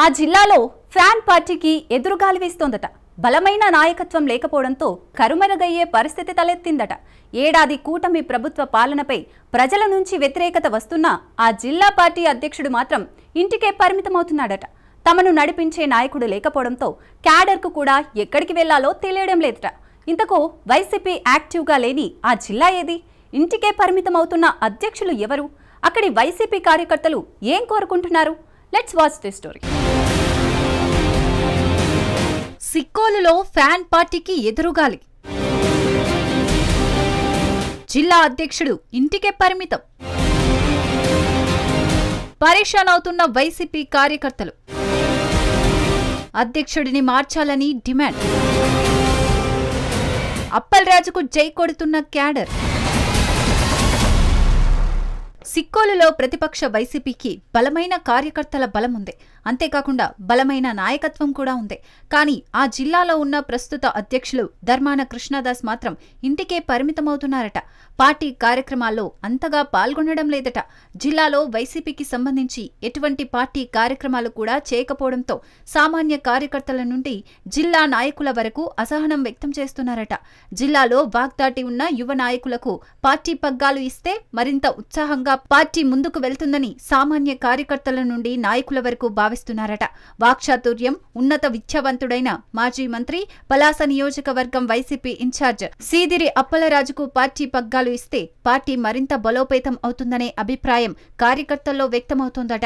ఆ జిల్లాలో ఫ్యాన్ పార్టీకి ఎదురుగాలి వీస్తోందట. బలమైన నాయకత్వం లేకపోవడంతో కరుమరుగయ్యే పరిస్థితి తలెత్తిందట. ఏడాది కూటమి ప్రభుత్వ పాలనపై ప్రజల నుంచి వ్యతిరేకత వస్తున్నా ఆ జిల్లా పార్టీ అధ్యక్షుడు మాత్రం ఇంటికే పరిమితమవుతున్నాడట. తమను నడిపించే నాయకుడు లేకపోవడంతో క్యాడర్కు కూడా ఎక్కడికి వెళ్లాలో తెలియడం లేదట. ఇంతకు వైసీపీ యాక్టివ్గా లేని ఆ జిల్లా ఏది? ఇంటికే పరిమితమవుతున్న అధ్యక్షులు ఎవరు? అక్కడి వైసీపీ కార్యకర్తలు ఏం కోరుకుంటున్నారు? Let's watch this story. సిక్కోలులో ఫ్యాన్ పార్టీకి ఎదురుగాలి. జిల్లా అధ్యక్షుడు ఇంటికే పరిమితం. పరేషాన్ అవుతున్న వైసీపీ కార్యకర్తలు. అధ్యక్షుడిని మార్చాలని డిమాండ్. అప్పల్రాజుకు జై కొడుతున్న క్యాడర్. సిక్కోలులో ప్రతిపక్ష వైసీపీకి బలమైన కార్యకర్తల బలం ఉంది. అంతేకాకుండా బలమైన నాయకత్వం కూడా ఉంది. కానీ ఆ జిల్లాలో ఉన్న ప్రస్తుత అధ్యక్షులు ధర్మాన కృష్ణదాస్ మాత్రం ఇంటికే పరిమితమవుతున్నారట. పార్టీ కార్యక్రమాల్లో అంతగా పాల్గొనడం లేదట. జిల్లాలో వైసీపీకి సంబంధించి ఎటువంటి పార్టీ కార్యక్రమాలు కూడా చేయకపోవడంతో సామాన్య కార్యకర్తల నుండి జిల్లా నాయకుల వరకు అసహనం వ్యక్తం చేస్తున్నారట. జిల్లాలో వాగ్దాటి ఉన్న యువ నాయకులకు పార్టీ పగ్గాలు ఇస్తే మరింత ఉత్సాహంగా పార్టీ ముందుకు వెళ్తుందని సామాన్య కార్యకర్తల నుండి నాయకుల వరకు భావిస్తున్నారట. వాక్చాతుర్యం, ఉన్నత విద్యావంతుడైన మాజీ మంత్రి, పలాస నియోజకవర్గం వైసీపీ ఇన్ఛార్జ్ సీదిరి అప్పలరాజుకు పార్టీ పగ్గాలు ఇస్తే పార్టీ మరింత బలోపేతం అవుతుందనే అభిప్రాయం కార్యకర్తల్లో వ్యక్తమవుతోందట.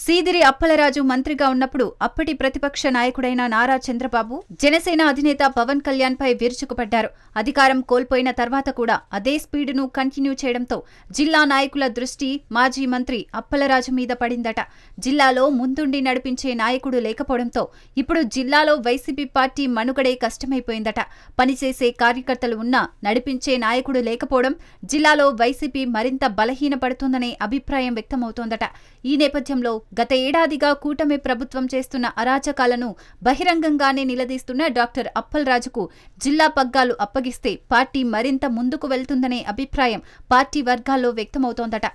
సీదిరి అప్పలరాజు మంత్రిగా ఉన్నప్పుడు అప్పటి ప్రతిపక్ష నాయకుడైన నారా చంద్రబాబు జనసేన అధినేత పవన్ కళ్యాణ్ పై విరుచుకుపడ్డారు. అధికారం కోల్పోయిన తర్వాత కూడా అదే స్పీడును కంటిన్యూ చేయడంతో జిల్లా నాయకుల దృష్టి మాజీ మంత్రి అప్పలరాజు మీద పడిందట. జిల్లాలో ముందుండి నడిపించే నాయకుడు లేకపోవడంతో ఇప్పుడు జిల్లాలో వైసీపీ పార్టీ మనుగడే కష్టమైపోయిందట. పనిచేసే కార్యకర్తలు ఉన్నా నడిపించే నాయకుడు లేకపోవడం జిల్లాలో వైసీపీ మరింత బలహీనపడుతుందనే అభిప్రాయం వ్యక్తమవుతోందట. ఈ నేపథ్యంలో గత ఏడాదిగా కూటమి ప్రభుత్వం చేస్తున్న అరాచకాలను బహిరంగంగానే నిలదీస్తున్న డాక్టర్ అప్పల్రాజుకు జిల్లా పగ్గాలు అప్పగిస్తే పార్టీ మరింత ముందుకు వెళ్తుందనే అభిప్రాయం పార్టీ వర్గాల్లో వ్యక్తమవుతోందట.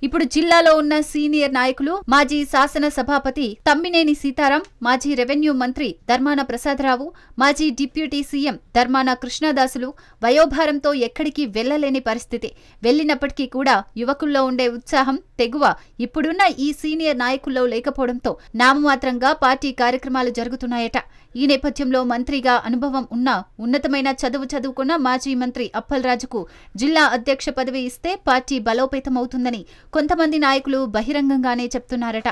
ఇప్పుడు జిల్లాలో ఉన్న సీనియర్ నాయకులు మాజీ శాసన సభాపతి తమ్మినేని సీతారాం, మాజీ రెవెన్యూ మంత్రి ధర్మాన ప్రసాదరావు, మాజీ డిప్యూటీ సీఎం ధర్మాన కృష్ణదాసులు వయోభారంతో ఎక్కడికి వెళ్లలేని పరిస్థితి. వెళ్లినప్పటికీ కూడా యువకుల్లో ఉండే ఉత్సాహం, తెగువ ఇప్పుడున్న ఈ సీనియర్ నాయకుల్లో లేకపోవడంతో నామమాత్రంగా పార్టీ కార్యక్రమాలు జరుగుతున్నాయట. ఈ నేపథ్యంలో మంత్రిగా అనుభవం ఉన్న, ఉన్నతమైన చదువుకున్న మాజీ మంత్రి అప్పల్రాజుకు జిల్లా అధ్యక్ష పదవి ఇస్తే పార్టీ బలోపేతమవుతుందని కొంతమంది నాయకులు బహిరంగంగానే చెప్తున్నారట.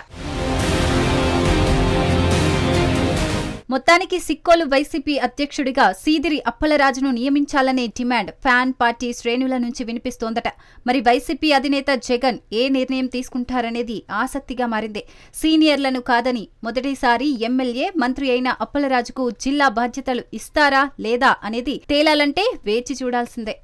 మొత్తానికి సిక్కోలు వైసీపీ అధ్యక్షుడిగా సీదిరి అప్పలరాజును నియమించాలనే డిమాండ్ ఫ్యాన్ పార్టీ శ్రేణుల నుంచి వినిపిస్తోందట. మరి వైసీపీ అధినేత జగన్ ఏ నిర్ణయం తీసుకుంటారనేది ఆసక్తిగా మారింది. సీనియర్లను కాదని మొదటిసారి ఎమ్మెల్యే, మంత్రి అయిన అప్పలరాజుకు జిల్లా బాధ్యతలు ఇస్తారా లేదా అనేది తేలాలంటే వేచి చూడాల్సిందే.